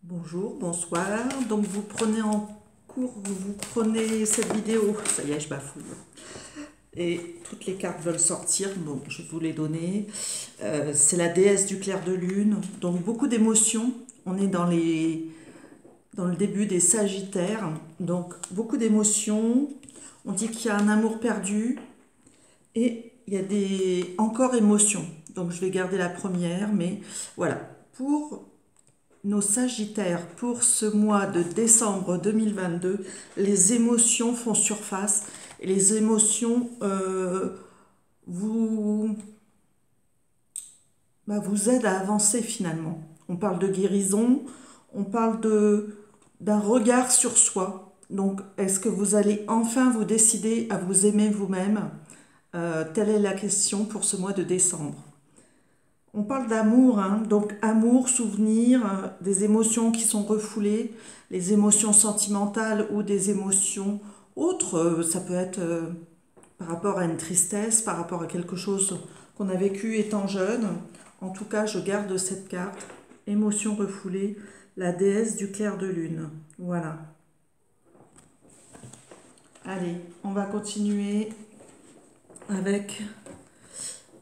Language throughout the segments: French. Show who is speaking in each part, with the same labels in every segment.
Speaker 1: Bonjour, bonsoir. Donc vous prenez en cours, vous prenez cette vidéo. Ça y est, je bafouille. Et toutes les cartes veulent sortir. Bon, je vais vous les donner. C'est la déesse du clair de lune. Donc beaucoup d'émotions. On est dans le début des Sagittaires. Donc beaucoup d'émotions. On dit qu'il y a un amour perdu. Et il y a encore émotions. Donc je vais garder la première. Mais voilà. Pour nos Sagittaires, pour ce mois de décembre 2022, les émotions font surface et les émotions vous aident à avancer finalement. On parle de guérison, on parle d'un regard sur soi. Donc, est-ce que vous allez enfin vous décider à vous aimer vous-même? Telle est la question pour ce mois de décembre. On parle d'amour, hein, donc amour, souvenir, des émotions qui sont refoulées, les émotions sentimentales ou des émotions autres. Ça peut être par rapport à une tristesse, par rapport à quelque chose qu'on a vécu étant jeune. En tout cas, je garde cette carte, émotion refoulée, la déesse du clair de lune. Voilà. Allez, on va continuer avec...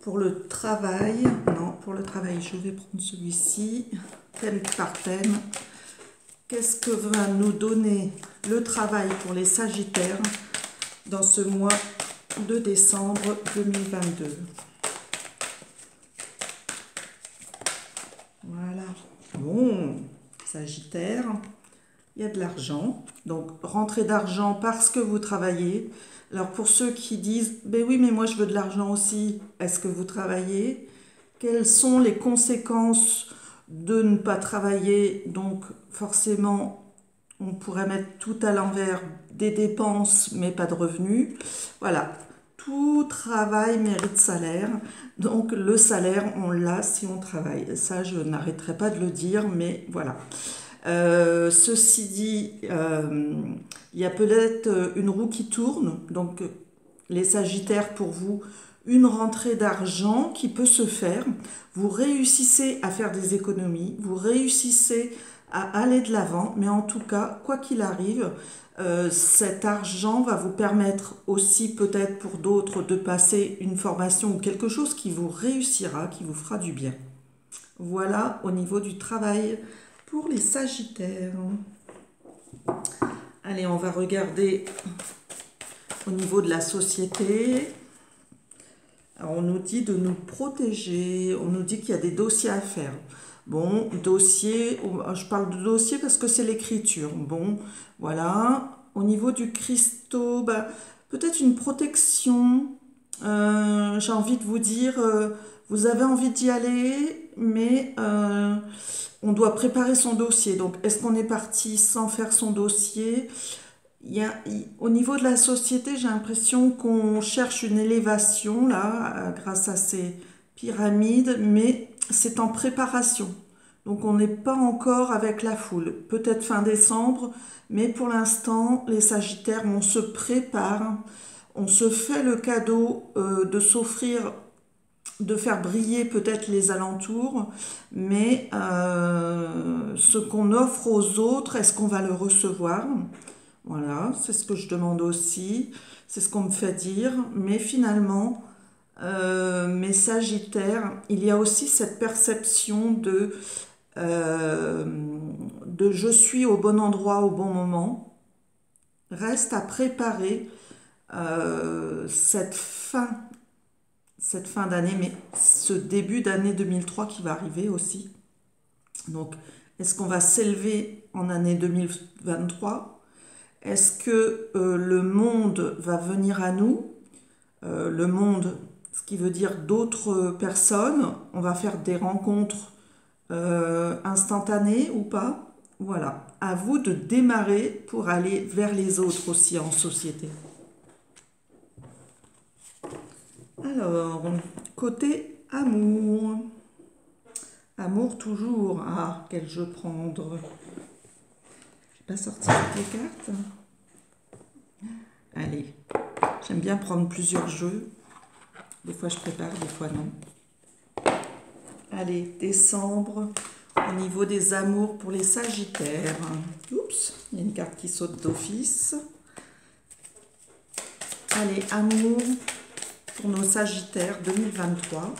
Speaker 1: Pour le travail, non, pour le travail, je vais prendre celui-ci, thème par thème. Qu'est-ce que va nous donner le travail pour les Sagittaires dans ce mois de décembre 2022? Voilà. Bon, Sagittaire, il y a de l'argent. Donc, rentrée d'argent parce que vous travaillez. Alors pour ceux qui disent « Ben oui, mais moi je veux de l'argent aussi », est-ce que vous travaillez? Quelles sont les conséquences de ne pas travailler? Donc forcément, on pourrait mettre tout à l'envers, des dépenses mais pas de revenus. Voilà, tout travail mérite salaire. Donc le salaire, on l'a si on travaille. Ça, je n'arrêterai pas de le dire, mais voilà. Ceci dit, il y a peut-être une roue qui tourne, donc les Sagittaires, pour vous, une rentrée d'argent qui peut se faire. Vous réussissez à faire des économies, vous réussissez à aller de l'avant, mais en tout cas, quoi qu'il arrive, cet argent va vous permettre aussi peut-être pour d'autres de passer une formation ou quelque chose qui vous réussira, qui vous fera du bien. Voilà au niveau du travail pour les Sagittaires. Allez, on va regarder au niveau de la société. Alors, on nous dit de nous protéger, on nous dit qu'il y a des dossiers à faire. Bon, dossier, je parle de dossier parce que c'est l'écriture. Bon, voilà. Au niveau du cristaux, peut-être une protection. J'ai envie de vous dire, vous avez envie d'y aller, mais on doit préparer son dossier. Donc, est-ce qu'on est parti sans faire son dossier? Au niveau de la société, j'ai l'impression qu'on cherche une élévation, là, grâce à ces pyramides, mais c'est en préparation. Donc, on n'est pas encore avec la foule. Peut-être fin décembre, mais pour l'instant, les Sagittaires, on se prépare, on se fait le cadeau de s'offrir, de faire briller peut-être les alentours, mais ce qu'on offre aux autres, est-ce qu'on va le recevoir? Voilà, c'est ce que je demande aussi, c'est ce qu'on me fait dire, mais finalement, mes Sagittaires, il y a aussi cette perception de je suis au bon endroit au bon moment. Reste à préparer cette fin d'année, mais ce début d'année 2003 qui va arriver aussi. Donc, est-ce qu'on va s'élever en année 2023? Est-ce que le monde va venir à nous? Le monde, ce qui veut dire d'autres personnes. On va faire des rencontres instantanées ou pas? Voilà. À vous de démarrer pour aller vers les autres aussi en société. Alors, côté amour. Amour toujours. Ah, quel jeu prendre? Je vais pas sortir toutes les cartes. Allez, j'aime bien prendre plusieurs jeux. Des fois je prépare, des fois non. Allez, décembre. au niveau des amours pour les Sagittaires. Oups, il y a une carte qui saute d'office. Allez, amour pour nos Sagittaires 2023.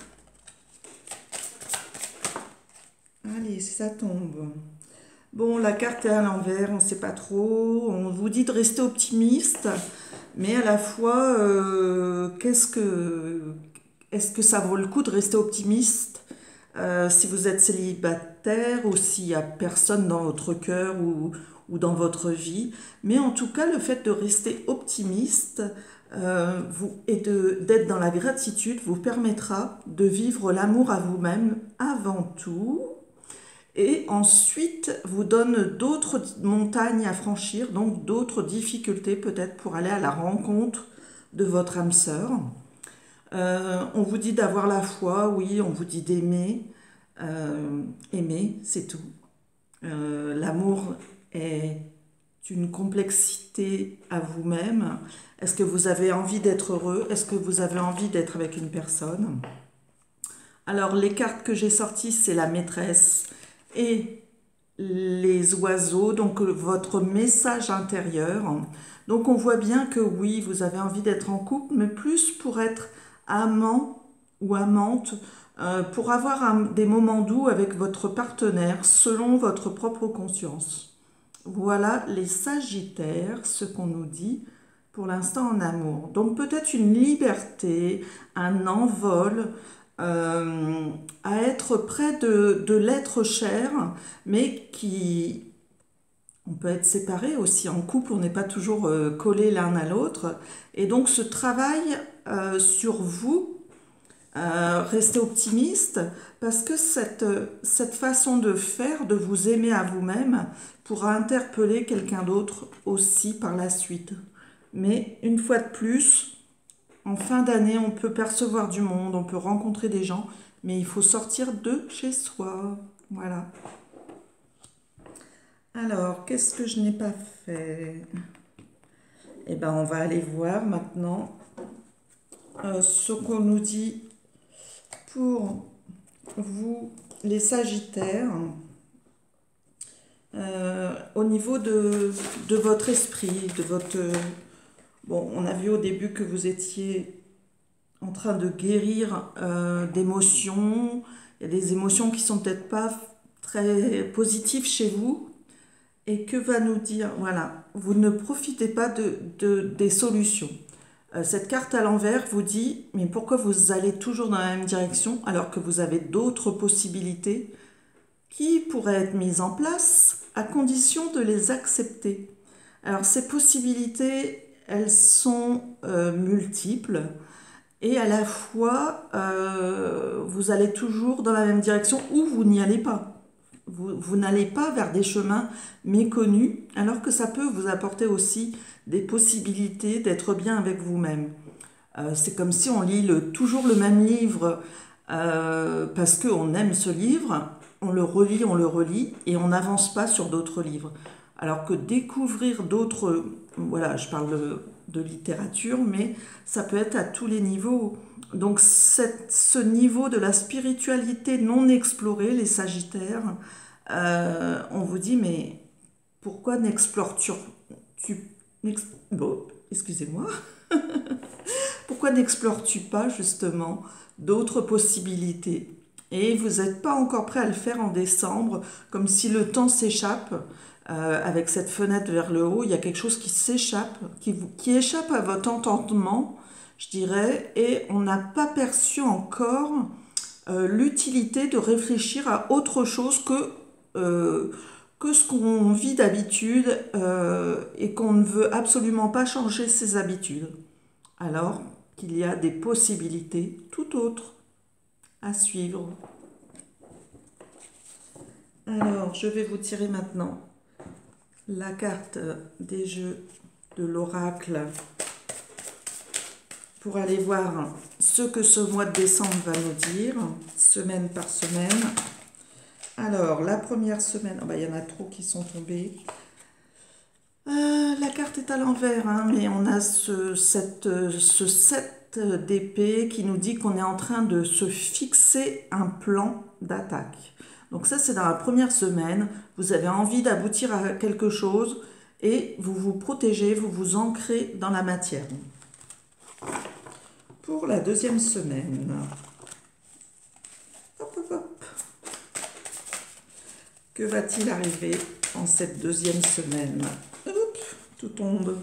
Speaker 1: Allez, ça tombe. Bon, la carte est à l'envers, on ne sait pas trop. On vous dit de rester optimiste, mais à la fois, est-ce que ça vaut le coup de rester optimiste si vous êtes célibataire ou s'il n'y a personne dans votre cœur ou dans votre vie. Mais en tout cas, le fait de rester optimiste et d'être dans la gratitude vous permettra de vivre l'amour à vous-même avant tout. Et ensuite, vous donne d'autres montagnes à franchir, donc d'autres difficultés peut-être pour aller à la rencontre de votre âme sœur. On vous dit d'avoir la foi, oui, on vous dit d'aimer. Aimer, c'est tout. L'amour est une complexité à vous-même. Est-ce que vous avez envie d'être heureux? Est-ce que vous avez envie d'être avec une personne? Alors, les cartes que j'ai sorties, c'est la maîtresse et les oiseaux, donc votre message intérieur. Donc, on voit bien que oui, vous avez envie d'être en couple, mais plus pour être amant ou amante, pour avoir des moments doux avec votre partenaire selon votre propre conscience. Voilà les Sagittaires, ce qu'on nous dit pour l'instant en amour. Donc peut-être une liberté, un envol, à être près de l'être cher, mais qui... On peut être séparés aussi en couple, on n'est pas toujours collés l'un à l'autre. Et donc ce travail sur vous, restez optimiste, parce que cette façon de faire, de vous aimer à vous-même, pourra interpeller quelqu'un d'autre aussi par la suite. Mais une fois de plus, en fin d'année, on peut percevoir du monde, on peut rencontrer des gens, mais il faut sortir de chez soi. Voilà. Alors, qu'est-ce que je n'ai pas fait? Eh bien, on va aller voir maintenant ce qu'on nous dit pour vous, les Sagittaires, au niveau de votre esprit, de votre... Bon, on a vu au début que vous étiez en train de guérir d'émotions. Il y a des émotions qui sont peut-être pas très positives chez vous. Et que va nous dire, voilà, vous ne profitez pas des solutions. Cette carte à l'envers vous dit, mais pourquoi vous allez toujours dans la même direction alors que vous avez d'autres possibilités qui pourraient être mises en place à condition de les accepter. Alors ces possibilités, elles sont multiples et à la fois, vous allez toujours dans la même direction ou vous n'y allez pas. Vous n'allez pas vers des chemins méconnus, alors que ça peut vous apporter aussi des possibilités d'être bien avec vous-même. C'est comme si on lit toujours le même livre parce qu'on aime ce livre, on le relit et on n'avance pas sur d'autres livres. Alors que découvrir d'autres, voilà, je parle de littérature, mais ça peut être à tous les niveaux. Donc ce niveau de la spiritualité non explorée, les Sagittaires, on vous dit, mais pourquoi n'explores-tu... Bon, excusez-moi. Pourquoi n'explores-tu pas justement d'autres possibilités? Et vous n'êtes pas encore prêt à le faire en décembre, comme si le temps s'échappe. Avec cette fenêtre vers le haut, il y a quelque chose qui s'échappe, qui échappe à votre entendement, je dirais, et on n'a pas perçu encore l'utilité de réfléchir à autre chose que ce qu'on vit d'habitude et qu'on ne veut absolument pas changer ses habitudes. Alors qu'il y a des possibilités tout autres à suivre. Alors, je vais vous tirer maintenant la carte des jeux de l'oracle pour aller voir ce que ce mois de décembre va nous dire, semaine par semaine. Alors, la première semaine, oh ben, il y en a trop qui sont tombés. La carte est à l'envers, hein, mais on a ce 7 d'épée qui nous dit qu'on est en train de se fixer un plan d'attaque. Donc ça, c'est dans la première semaine. Vous avez envie d'aboutir à quelque chose et vous vous protégez, vous vous ancrez dans la matière. Pour la deuxième semaine. Hop, hop, hop. Que va-t-il arriver en cette deuxième semaine? Hop, tout tombe.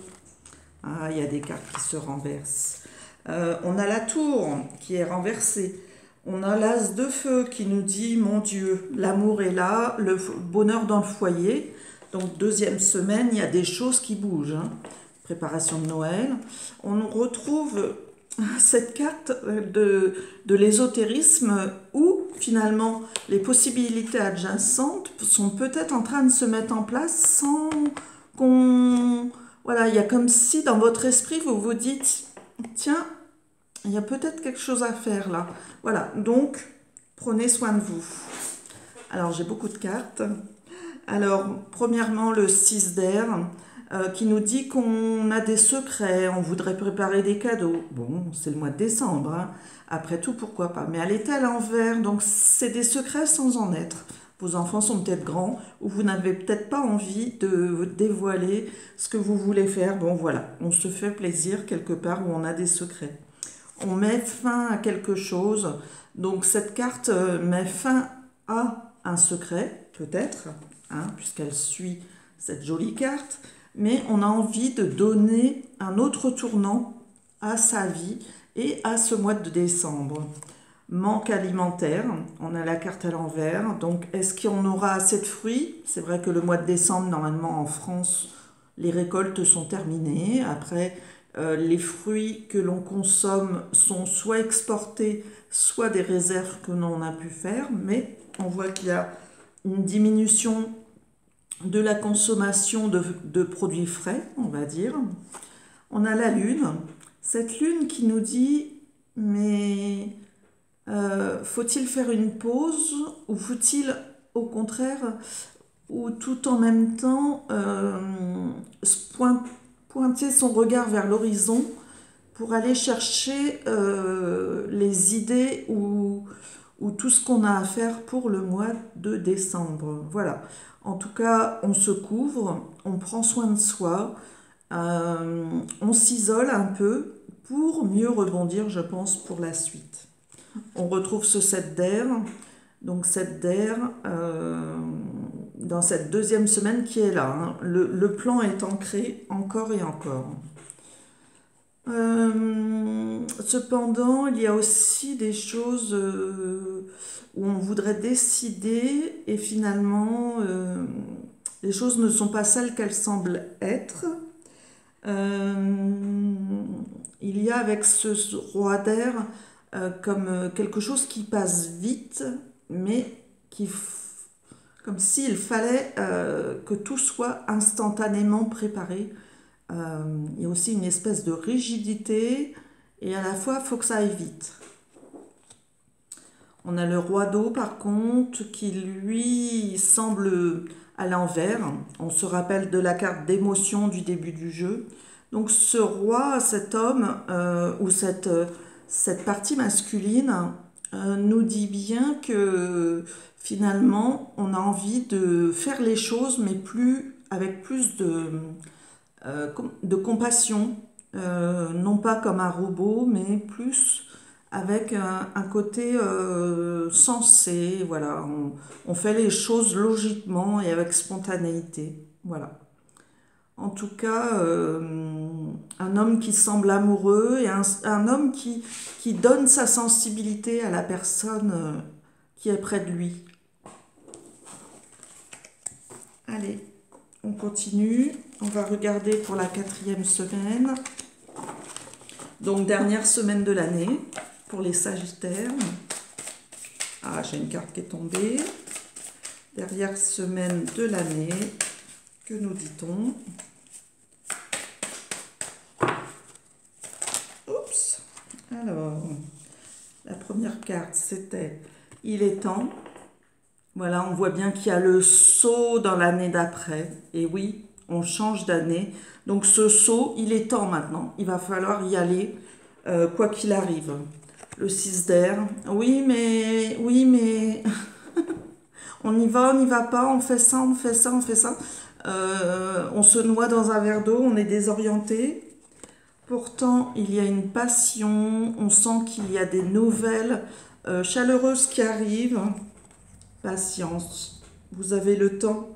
Speaker 1: Ah, il y a des cartes qui se renversent. On a la tour qui est renversée. On a l'as de feu qui nous dit, mon Dieu, l'amour est là, le bonheur dans le foyer. Donc, deuxième semaine, il y a des choses qui bougent. Hein. Préparation de Noël. On retrouve cette carte de l'ésotérisme où, finalement, les possibilités adjacentes sont peut-être en train de se mettre en place sans qu'on... Voilà, il y a comme si dans votre esprit, vous vous dites, tiens, il y a peut-être quelque chose à faire là. Voilà, donc, prenez soin de vous. Alors, j'ai beaucoup de cartes. Alors, premièrement, le 6 d'air qui nous dit qu'on a des secrets, on voudrait préparer des cadeaux. Bon, c'est le mois de décembre, hein. Après tout, pourquoi pas. Mais elle est à l'envers, donc c'est des secrets sans en être. Vos enfants sont peut-être grands ou vous n'avez peut-être pas envie de dévoiler ce que vous voulez faire. Bon, voilà, on se fait plaisir quelque part où on a des secrets. On met fin à quelque chose. Donc cette carte met fin à un secret, peut-être, hein, puisqu'elle suit cette jolie carte. Mais on a envie de donner un autre tournant à sa vie et à ce mois de décembre. Manque alimentaire, on a la carte à l'envers, donc est-ce qu'on aura assez de fruits? C'est vrai que le mois de décembre, normalement en France, les récoltes sont terminées. Après, les fruits que l'on consomme sont soit exportés, soit des réserves que l'on a pu faire, mais on voit qu'il y a une diminution de la consommation de produits frais, on va dire. On a la lune, cette lune qui nous dit, mais faut-il faire une pause ou faut-il au contraire, ou tout en même temps, pointer son regard vers l'horizon pour aller chercher les idées ou tout ce qu'on a à faire pour le mois de décembre. Voilà. En tout cas, on se couvre, on prend soin de soi, on s'isole un peu pour mieux rebondir, je pense, pour la suite. On retrouve ce 7 d'air, donc 7 d'air dans cette deuxième semaine qui est là. Hein. Le plan est ancré encore et encore. Cependant, il y a aussi des choses où on voudrait décider et finalement les choses ne sont pas celles qu'elles semblent être. Il y a avec ce roi d'air comme quelque chose qui passe vite, mais comme s'il fallait que tout soit instantanément préparé. Il y a aussi une espèce de rigidité et à la fois il faut que ça aille vite. On a le roi d'eau par contre qui lui semble à l'envers. On se rappelle de la carte d'émotion du début du jeu. Donc ce roi, cet homme ou cette partie masculine nous dit bien que finalement on a envie de faire les choses mais avec plus de compassion, non pas comme un robot, mais plus avec un côté sensé. Voilà, on fait les choses logiquement et avec spontanéité. Voilà. En tout cas, un homme qui semble amoureux et un homme qui donne sa sensibilité à la personne qui est près de lui. Allez. On continue, on va regarder pour la 4e semaine. Donc, dernière semaine de l'année pour les Sagittaires. Ah, j'ai une carte qui est tombée. Dernière semaine de l'année. Que nous dit-on? Oups. Alors, la première carte, c'était « Il est temps ». Voilà, on voit bien qu'il y a le saut dans l'année d'après. Et oui, on change d'année. Donc ce saut, il est temps maintenant. Il va falloir y aller, quoi qu'il arrive. Le 6 d'air. Oui, mais... On y va, on n'y va pas, on fait ça, on fait ça, on fait ça. On se noie dans un verre d'eau, on est désorienté. Pourtant, il y a une passion, on sent qu'il y a des nouvelles chaleureuses qui arrivent. Patience, vous avez le temps.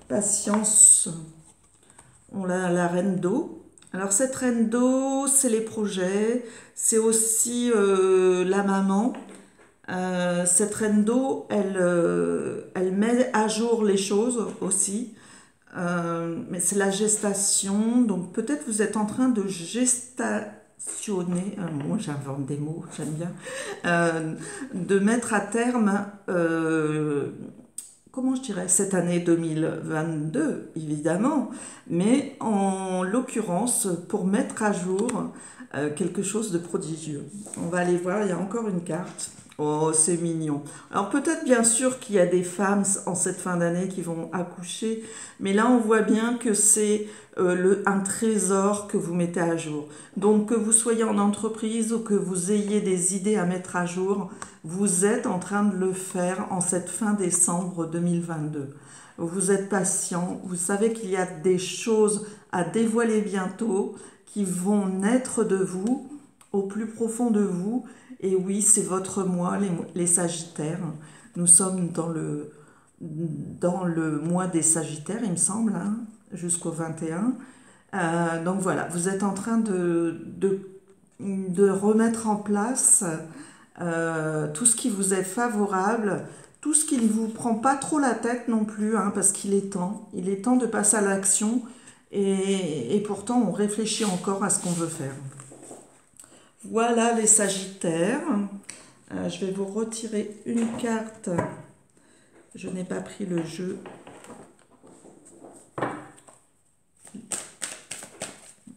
Speaker 1: Patience, on a la reine d'eau. Alors cette reine d'eau, c'est les projets, c'est aussi la maman. Cette reine d'eau, elle met à jour les choses aussi. Mais c'est la gestation, donc peut-être vous êtes en train de gestationner, moi j'invente des mots, j'aime bien, de mettre à terme, comment je dirais, cette année 2022, évidemment, mais en l'occurrence, pour mettre à jour quelque chose de prodigieux. On va aller voir, il y a encore une carte. Oh, c'est mignon. Alors peut-être bien sûr qu'il y a des femmes en cette fin d'année qui vont accoucher, mais là on voit bien que c'est un trésor que vous mettez à jour. Donc que vous soyez en entreprise ou que vous ayez des idées à mettre à jour, vous êtes en train de le faire en cette fin décembre 2022. Vous êtes patient, vous savez qu'il y a des choses à dévoiler bientôt qui vont naître de vous, au plus profond de vous. Et oui, c'est votre mois, les Sagittaires. Nous sommes dans le mois des Sagittaires, il me semble, hein, jusqu'au 21. Donc voilà, vous êtes en train de remettre en place tout ce qui vous est favorable, tout ce qui ne vous prend pas trop la tête non plus, hein, parce qu'il est temps. Il est temps de passer à l'action et pourtant on réfléchit encore à ce qu'on veut faire. Voilà les Sagittaires. Je vais vous retirer une carte. Je n'ai pas pris le jeu.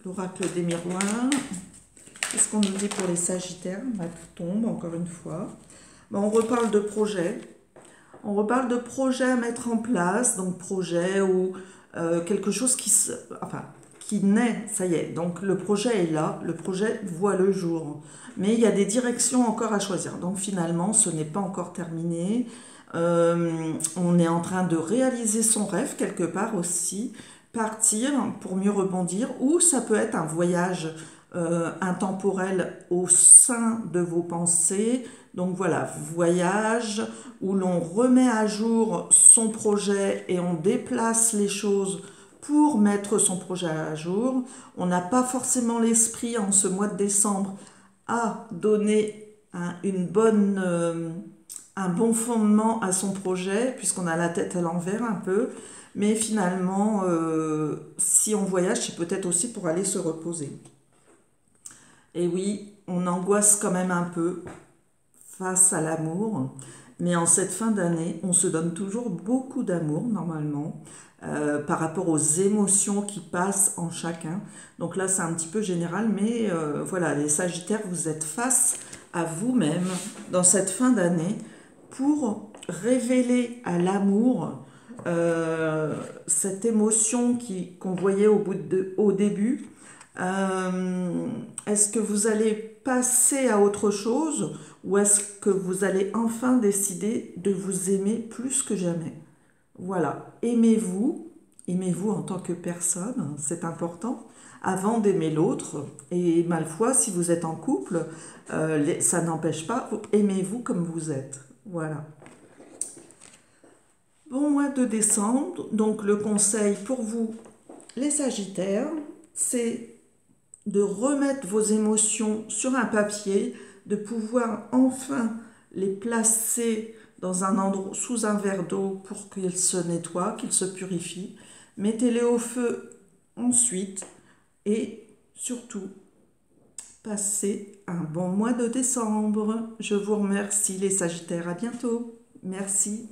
Speaker 1: L'oracle des miroirs. Qu'est-ce qu'on nous dit pour les Sagittaires? Bah, tout tombe, encore une fois. Bah, on reparle de projet. On reparle de projet à mettre en place. Donc projet ou quelque chose qui naît, ça y est. Donc le projet est là, le projet voit le jour. Mais il y a des directions encore à choisir. Donc finalement, ce n'est pas encore terminé. On est en train de réaliser son rêve quelque part aussi. Partir pour mieux rebondir. Ou ça peut être un voyage intemporel au sein de vos pensées. Donc voilà, voyage où l'on remet à jour son projet et on déplace les choses pour mettre son projet à jour. On n'a pas forcément l'esprit en ce mois de décembre à donner un bon fondement à son projet, puisqu'on a la tête à l'envers un peu. Mais finalement, si on voyage, c'est peut-être aussi pour aller se reposer. Et oui, on angoisse quand même un peu face à l'amour. Mais en cette fin d'année, on se donne toujours beaucoup d'amour, normalement, par rapport aux émotions qui passent en chacun. Donc là, c'est un petit peu général, mais voilà, les Sagittaires, vous êtes face à vous-même dans cette fin d'année pour révéler à l'amour cette émotion qu'on voyait au début. Est-ce que vous allez passer à autre chose ou est-ce que vous allez enfin décider de vous aimer plus que jamais? Voilà, aimez-vous en tant que personne, c'est important, avant d'aimer l'autre. Et ma foi, si vous êtes en couple, ça n'empêche pas, aimez-vous comme vous êtes. Voilà. Bon mois de décembre, donc le conseil pour vous, les Sagittaires, c'est de remettre vos émotions sur un papier, de pouvoir enfin les placer dans un endroit, sous un verre d'eau pour qu'ils se nettoient, qu'ils se purifient. Mettez-les au feu ensuite et surtout, passez un bon mois de décembre. Je vous remercie les Sagittaires, à bientôt. Merci.